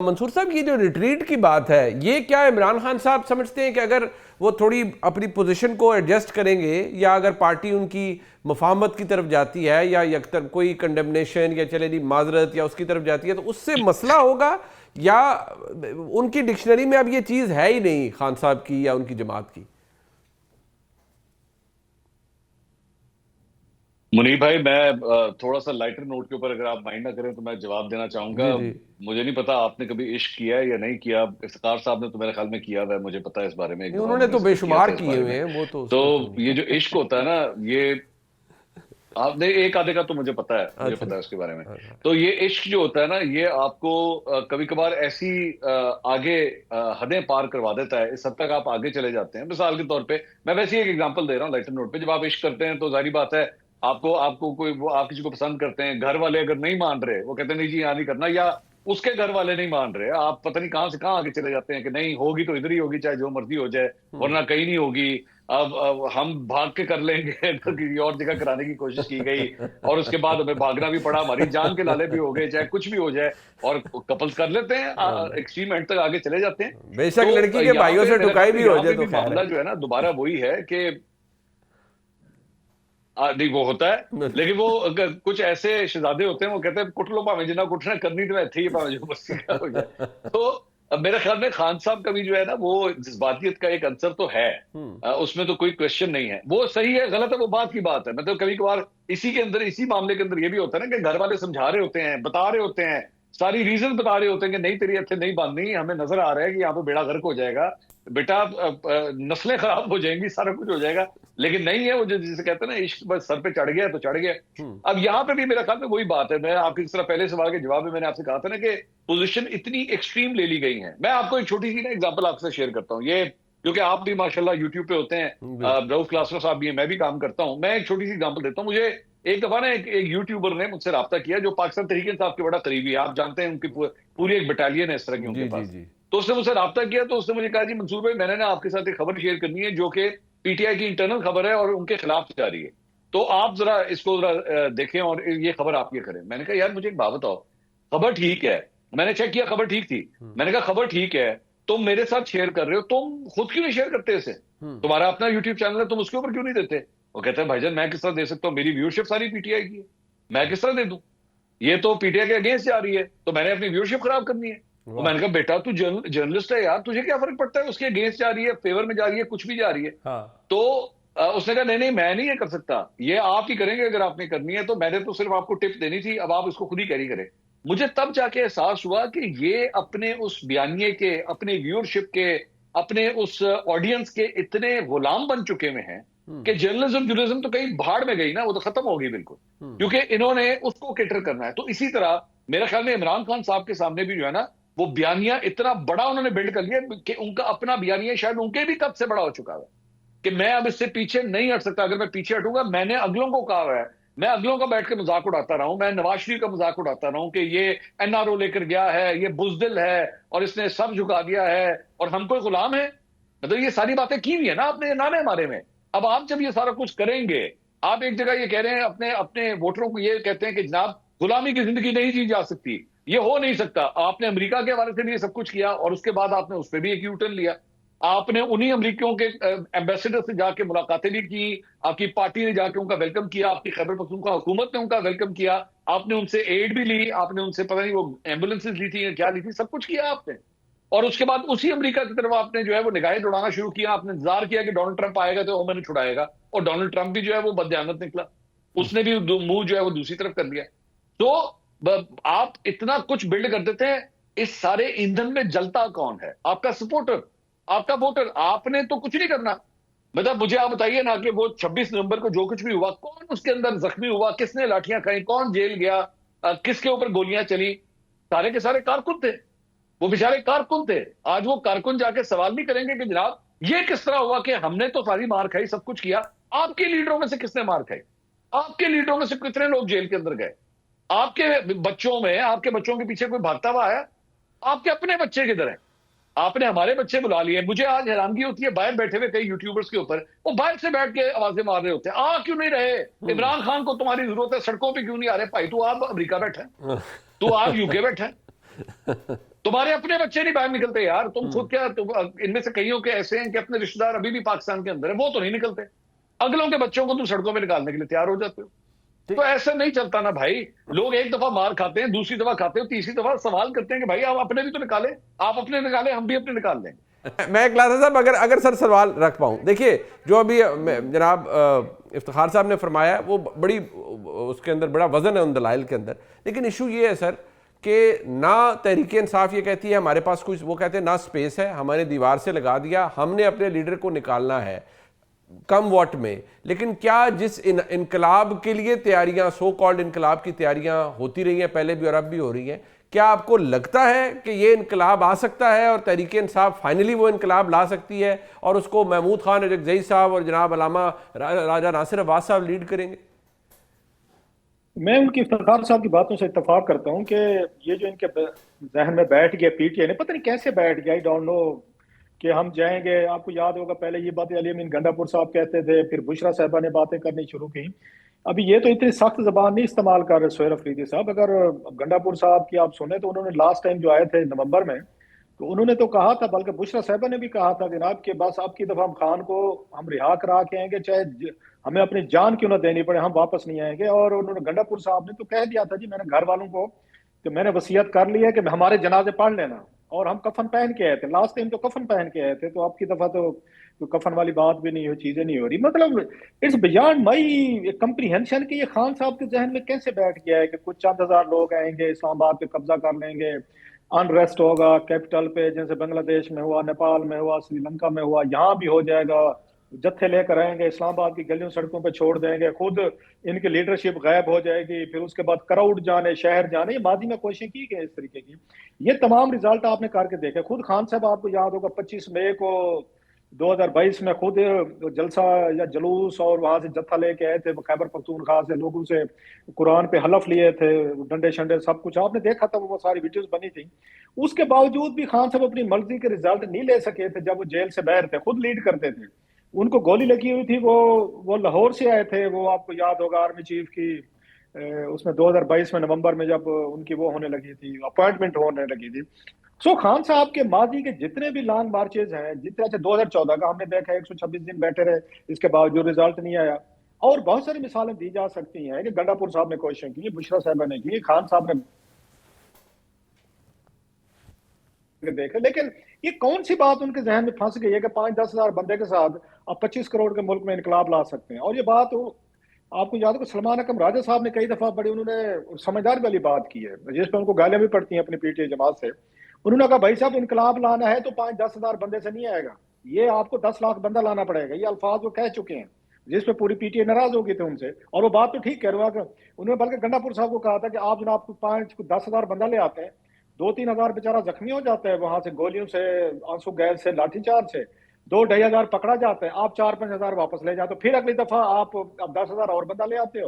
منصور صاحب یہ جو ریٹریٹ کی بات ہے یہ کیا عمران خان صاحب سمجھتے ہیں کہ اگر وہ تھوڑی اپنی پوزیشن کو ایڈجسٹ کریں گے یا اگر پارٹی ان کی مفاہمت کی طرف جاتی ہے یا یکطرف کوئی کنڈمنیشن یا چلے نہیں معذرت یا اس کی طرف جاتی ہے تو اس سے مسئلہ ہوگا، یا ان کی ڈکشنری میں اب یہ چیز ہے ہی نہیں خان صاحب کی یا ان کی جماعت کی؟ منیر بھائی، میں تھوڑا سا لائٹر نوٹ کے اوپر اگر آپ مائنڈ نہ کریں تو میں جواب دینا چاہوں گا. جی جی. مجھے نہیں پتا آپ نے کبھی عشق کیا ہے یا نہیں کیا. افتخار صاحب نے تو میرے خیال میں کیا ہوا ہے، مجھے پتا ہے اس بارے میں، ایک دفعہ انہوں نے انہوں نے تو بے ذکر کیا شمار تھا اس کیے بارے ہوئے میں. ہیں، وہ تو اس تو کا کوئی یہ نہیں. جو عشق ہوتا ہے نا، یہ آپ نے ایک آدھے کا تو مجھے پتا ہے، مجھے اچھا پتا ہے اس کے بارے میں. اچھا. تو یہ عشق جو ہوتا ہے نا، یہ آپ کو کبھی کبھار ایسی آگے حدیں پار کروا دیتا ہے، اس حد تک آپ آگے چلے جاتے ہیں. مثال کے طور پہ میں ویسے ایک ایگزامپل دے رہا ہوں لائٹر نوٹ پہ. جب آپ عشق کرتے ہیں تو ظاہری بات ہے آپ کو کوئی وہ آپ کسی کو پسند کرتے ہیں، گھر والے اگر نہیں مان رہے، وہ کہتے ہیں نہیں جی یہاں نہیں کرنا، یا اس کے گھر والے نہیں مان رہے، آپ پتہ نہیں کہاں سے کہاں آگے چلے جاتے ہیں کہ نہیں ہوگی تو ادھر ہی ہوگی، چاہے جو مرضی ہو جائے، ورنہ کہیں نہیں ہوگی. اب ہم بھاگ کے کر لیں گے تو کسی اور جگہ کرانے کی کوشش کی گئی، اور اس کے بعد ہمیں بھاگنا بھی پڑا، ہماری جان کے لالے بھی ہو گئے، چاہے کچھ بھی ہو جائے، اور کپلز کر لیتے ہیں، ایکسٹریم اینڈ تک آگے چلے جاتے ہیں. بے تو شک لڑکی کے یہاں بھائیوں پہ سے میرا ٹکائی خیال ہے بھی ہو یہاں جائے پہ تو بھی خیر معاملہ جو ہے نا دوبارہ وہی ہے کہ نہیں وہ ہوتا ہے، ہے. لیکن وہ کچھ ایسے شہزادے ہوتے ہیں، وہ کہتے ہیں کٹ لو پاویں جنہ کٹنا کرنی تو ایتھے ہی پاویں جو مرضی کا ہو جائے. تو اب میرے خیال میں خان صاحب کا بھی جو ہے نا وہ جذباتیت کا ایک عنصر تو ہے، اس میں تو کوئی کوشچن نہیں ہے. وہ صحیح ہے غلط ہے وہ بات کی بات ہے. مطلب کبھی کبھار اسی کے اندر، اسی معاملے کے اندر یہ بھی ہوتا ہے نا کہ گھر والے سمجھا رہے ہوتے ہیں، بتا رہے ہوتے ہیں، ساری ریزن بتا رہے ہوتے ہیں کہ نہیں تیری اتھے نہیں باندھنی، ہمیں نظر آ رہا ہے کہ یہاں پہ بیڑا غرق ہو جائے گا بیٹا، نسلیں خراب ہو جائیں گی، سارا کچھ ہو جائے گا. لیکن نہیں ہے، وہ جسے کہتے ہیں نا عشق بس سر پہ چڑھ گیا تو چڑھ گیا. اب یہاں پہ بھی میرا خیال میں وہی بات ہے. میں آپ کی اس طرح پہلے سوال کے جواب میں نے آپ سے کہا تھا نا کہ پوزیشن اتنی ایکسٹریم لے لی گئی ہیں. میں آپ کو ایک چھوٹی سی نا ایگزامپل آپ سے شیئر کرتا ہوں، یہ کیونکہ آپ بھی ماشاءاللہ یوٹیوب پہ ہوتے ہیں، براؤز کلاسر صاحب بھی ہیں، میں بھی کام کرتا ہوں. میں ایک چھوٹی سی ایگزامپل دیتا ہوں. مجھے ایک دفعہ نا ایک یوٹیوبر نے مجھ سے رابطہ کیا جو پاکستان تحریک انصاف کے بڑا قریبی ہے، آپ جانتے ہیں ان کی پوری ایک بٹالین ہے اس طرح کی ان کے جی جی پاس. جی. تو اس نے مجھ سے رابطہ کیا، تو اس نے مجھے کہا جی منصور بھائی میں نے نا آپ کے ساتھ ایک خبر شیئر کرنی ہے جو کہ پی ٹی آئی کی انٹرنل خبر ہے اور ان کے خلاف جا رہی ہے، تو آپ ذرا اس کو ذرا دیکھیں اور یہ خبر آپ یہ کریں. میں نے کہا یار مجھے ایک بات بتاؤ، خبر ٹھیک ہے، میں نے چیک کیا خبر ٹھیک تھی. میں نے کہا خبر ٹھیک ہے، تم میرے ساتھ شیئر کر رہے ہو، تم خود کیوں نہیں شیئر کرتے اسے؟ تمہارا اپنا یوٹیوب چینل ہے، تم اس کے اوپر کیوں نہیں دیتے؟ وہ کہتے ہیں بھائی جان میں کس طرح دے سکتا ہوں، میری ویورشپ ساری پی ٹی آئی کی ہے، میں کس طرح دے دوں؟ یہ تو پی ٹی آئی کے اگینسٹ جا رہی ہے، تو میں نے اپنی ویورشپ خراب کرنی ہے. تو میں نے کہا بیٹا تو جرنلسٹ ہے یار، تجھے کیا فرق پڑتا ہے اس کے اگینسٹ جا رہی ہے، فیور میں جا رہی ہے، کچھ بھی جا رہی ہے. تو اس نے کہا نہیں میں نہیں یہ کر سکتا، یہ آپ ہی کریں گے اگر آپ نے کرنی ہے. تو میں نے تو صرف آپ کو ٹپ دینی تھی، اب آپ اس کو خود ہی کیری کریں. مجھے تب جا کے احساس ہوا کہ یہ اپنے اس بیانیے کے، اپنے ویورشپ کے، اپنے اس آڈینس کے اتنے غلام بن چکے ہوئے ہیں کہ جرنلزم تو کہیں بھاڑ میں گئی نا، وہ تو ختم ہو گئی بالکل، کیونکہ انہوں نے اس کو کیٹر کرنا ہے. تو اسی طرح میرے خیال میں عمران خان صاحب کے سامنے بھی جو ہے نا وہ بیانیہ اتنا بڑا انہوں نے بلڈ کر لیا کہ ان کا اپنا بیانیہ شاید ان کے بھی قد سے بڑا ہو چکا ہے کہ میں اب اس سے پیچھے نہیں ہٹ سکتا. اگر میں پیچھے ہٹوں گا، میں نے اگلوں کو کہا ہوا ہے، میں اگلوں کا بیٹھ کے مذاق اڑاتا رہا ہوں، میں نواز شریف کا مذاق اڑاتا رہا ہوں کہ یہ این آر او لے کر گیا ہے، یہ بزدل ہے اور اس نے سب جھکا دیا ہے اور ہم کوئی غلام ہیں. مطلب یہ ساری باتیں کی ہوئی ہیں نا آپ نے نانے ہمارے میں. اب آپ جب یہ سارا کچھ کریں گے، آپ ایک جگہ یہ کہہ رہے ہیں اپنے ووٹروں کو، یہ کہتے ہیں کہ جناب غلامی کی زندگی نہیں جی جا سکتی، یہ ہو نہیں سکتا. آپ نے امریکہ کے حوالے سے بھی یہ سب کچھ کیا اور اس کے بعد آپ نے اس پہ بھی ایک یو ٹرن لیا. آپ نے انہی امریکیوں کے ایمبیسڈر سے جا کے ملاقاتیں بھی کی، آپ کی پارٹی نے جا کے ان کا ویلکم کیا، آپ کی خیبر پختونخوا حکومت نے ان کا ویلکم کیا، آپ نے ان سے ایڈ بھی لی، آپ نے ان سے پتہ نہیں وہ ایمبولینسز لی تھی یا کیا لی تھی، سب کچھ کیا آپ نے. اور اس کے بعد اسی امریکہ کی طرف آپ نے جو ہے وہ نگاہیں دوڑانا شروع کیا. آپ نے انتظار کیا کہ ڈونلڈ ٹرمپ آئے گا تو وہ میں نے چھڑائے گا، اور ڈونلڈ ٹرمپ بھی جو ہے وہ بددیانت نکلا، اس نے بھی منہ جو ہے وہ دوسری طرف کر لیا. تو آپ اتنا کچھ بلڈ کر دیتے ہیں، اس سارے ایندھن میں جلتا کون ہے؟ آپ کا سپورٹر، آپ کا ووٹر. آپ نے تو کچھ نہیں کرنا. مطلب مجھے آپ بتائیے نا کہ وہ 26 نومبر کو جو کچھ بھی ہوا، کون اس کے اندر زخمی ہوا، کس نے لاٹیاں کھائیں، کون جیل گیا، کس کے اوپر گولیاں چلی؟ سارے کے سارے کارکن تھے، وہ بیچارے کارکن تھے. آج وہ کارکن جا کے سوال نہیں کریں گے کہ جناب یہ کس طرح ہوا کہ ہم نے تو ساری مار کھائی، سب کچھ کیا، آپ کے لیڈروں میں سے کس نے مار کھائی؟ آپ کے لیڈروں میں سے کتنے لوگ جیل کے اندر گئے؟ آپ کے بچوں میں، آپ کے بچوں کے پیچھے کوئی بھاگتا ہوا ہے؟ آپ کے اپنے بچے کدھر ہیں؟ آپ نے ہمارے بچے بلا لیے. مجھے آج حیرانگی ہوتی ہے، باہر بیٹھے ہوئے کئی یوٹیوبرز کے اوپر وہ باہر سے بیٹھ کے آوازیں مار رہے ہوتے ہیں، کیوں نہیں رہے؟ عمران خان کو تمہاری ضرورت ہے، سڑکوں پہ کیوں نہیں آ رہے؟ بھائی تو آپ امریکہ بیٹھے ہیں، تو آپ یو کے بیٹھے ہیں. تمہارے اپنے بچے نہیں باہر نکلتے یار. تم خود کیا ان میں سے کئیوں کے ایسے ہیں کہ اپنے رشتے دار ابھی بھی پاکستان کے اندر ہیں, وہ تو نہیں نکلتے, اگلوں کے بچوں کو تم سڑکوں پہ نکالنے کے لیے تیار ہو جاتے ہو. تو ایسا نہیں چلتا نا بھائی. لوگ ایک دفعہ مار کھاتے ہیں, دوسری دفعہ کھاتے ہو, تیسری دفعہ سوال کرتے ہیں کہ بھائی آپ اپنے بھی تو نکالیں, آپ اپنے نکالیں, ہم بھی اپنے نکال لیں. میں کلاسا صاحب اگر سر سوال رکھ پاؤں, دیکھیے جو ابھی جناب افتخار صاحب نے فرمایا وہ بڑی اس کے اندر بڑا وزن ہے ان دلائل کے اندر, لیکن ایشو یہ ہے سر کہ نہ تحریک انصاف یہ کہتی ہے ہمارے پاس کچھ, وہ کہتے ہیں نہ سپیس ہے, ہمارے دیوار سے لگا دیا, ہم نے اپنے لیڈر کو نکالنا ہے کم واٹ میں. لیکن کیا جس انقلاب کے لیے تیاریاں, سو کالڈ انقلاب کی تیاریاں ہوتی رہی ہیں پہلے بھی اور اب بھی ہو رہی ہیں, کیا آپ کو لگتا ہے کہ یہ انقلاب آ سکتا ہے اور تحریک انصاف فائنلی وہ انقلاب لا سکتی ہے اور اس کو محمود خان اورکزئی صاحب اور جناب علامہ راجہ ناصر عباس صاحب لیڈ کریں گے؟ میں ان کی افتخار صاحب کی باتوں سے اتفاق کرتا ہوں کہ یہ جو ان کے ذہن میں بیٹھ گیا پی ٹی آئی نے, پتہ نہیں کیسے بیٹھ گیا, آئی ڈونٹ نو, کہ ہم جائیں گے. آپ کو یاد ہوگا پہلے یہ باتیں علی امین گنڈا پور صاحب کہتے تھے, پھر بشرا صاحبہ نے باتیں کرنی شروع کی. ابھی یہ تو اتنی سخت زبان نہیں استعمال کر رہے سہیل افریدی صاحب. اگر گنڈا پور صاحب کی آپ سنیں تو انہوں نے لاسٹ ٹائم جو آئے تھے نومبر میں, تو انہوں نے تو کہا تھا, بلکہ بشرا صاحبہ نے بھی کہا تھا جناب کہ بس اب کی دفعہ ہم خان کو ہم رہا کرا کے آئیں گے, چاہے ہمیں اپنی جان کیوں نہ دینی پڑے, ہم واپس نہیں آئیں گے. اور انہوں نے گنڈا پور صاحب نے تو کہہ دیا تھا جی, میں نے گھر والوں کو کہ میں نے وصیت کر لی ہے کہ ہمارے جنازے پڑھ لینا, اور ہم کفن پہن کے آئے تھے لاسٹ ٹائم, تو کفن پہن کے آئے تھے. تو اب کی دفعہ تو کفن والی بات بھی نہیں ہو, چیزیں نہیں ہو رہی. مطلب اٹس بیانڈ مائی کمپریہنشن کہ یہ خان صاحب کے ذہن میں کیسے بیٹھ گیا ہے کہ کچھ چند ہزار لوگ آئیں گے, اسلام آباد پہ قبضہ کر لیں گے, انریسٹ ہوگا کیپٹل پہ, جیسے بنگلہ دیش میں ہوا, نیپال میں ہوا, سری لنکا میں ہوا, یہاں بھی ہو جائے گا. جتھے لے کر آئیں گے, اسلام آباد کی گلیوں سڑکوں پہ چھوڑ دیں گے, خود ان کی لیڈرشپ غائب ہو جائے گی, پھر اس کے بعد کراؤڈ جانے, شہر جانے. یہ ماضی میں کوششیں کی گئی اس طریقے کی. یہ تمام ریزلٹ آپ نے کر کے دیکھے. خود خان صاحب آپ کو یاد ہوگا 25 مئی کو 2022 میں خود جلسہ یا جلوس اور وہاں سے جتھا لے کے آئے تھے خیبر پختونخوا سے, لوگوں سے قرآن پہ حلف لیے تھے, ڈنڈے شنڈے سب کچھ آپ نے دیکھا تھا, وہ ساری ویڈیوز بنی تھی. اس کے باوجود بھی خان صاحب اپنی مرضی کے ریزلٹ نہیں لے سکے تھے. جب وہ جیل سے باہر تھے, خود لیڈ کرتے تھے, ان کو گولی لگی ہوئی تھی, وہ لاہور سے آئے تھے. وہ آپ کو یاد ہوگا آرمی چیف کی اس میں 2022 میں نومبر میں جب ان کی وہ ہونے لگی تھی, اپوائنٹمنٹ ہونے لگی تھی. سو خان صاحب کے ماضی کے جتنے بھی لانگ مارچز ہیں, جتنے اچھا 2014 کا ہم نے دیکھا 126 دن بیٹھے رہے, اس کے باوجود ریزلٹ نہیں آیا. اور بہت ساری مثالیں دی جا سکتی ہیں کہ گنڈا پور صاحب نے کوششیں کی, بشرا صاحبہ نے کی, خان صاحب نے دیکھا. لیکن یہ کون سی بات ان کے ذہن میں پھنس گئی ہے کہ 5-10 ہزار بندے کے ساتھ آپ 25 کروڑ کے ملک میں انقلاب لا سکتے ہیں. اور یہ بات آپ کو یاد ہے کہ سلمان اکرم راجہ صاحب نے کئی دفعہ بڑی انہوں نے سمجھدار والی بات کی ہے, جس پہ ان کو گالیاں بھی پڑتی ہیں اپنی پی ٹی آئی جماعت سے. انہوں نے کہا بھائی صاحب انقلاب لانا ہے تو 5-10 ہزار بندے سے نہیں آئے گا, یہ آپ کو 10 لاکھ بندہ لانا پڑے گا. یہ الفاظ وہ کہہ چکے ہیں, جس پہ پوری پی ٹی آئی ناراض ہو گئی تھی ان سے. اور وہ بات تو ٹھیک کہہ رہا ہوں, انہوں نے بلکہ گنڈا پور صاحب کو کہا تھا کہ آپ جناب 5-10 ہزار بندہ لے آتے ہیں, 2-3 ہزار بیچارہ زخمی ہو جاتا ہے وہاں سے, گولیوں سے, آنسو گیس سے, لاٹھی چارج سے, 2-2.5 ہزار پکڑا جاتا ہے, آپ 4-5 ہزار واپس لے جاتے, پھر اگلی دفعہ آپ 10 ہزار اور بندہ لے آتے ہو.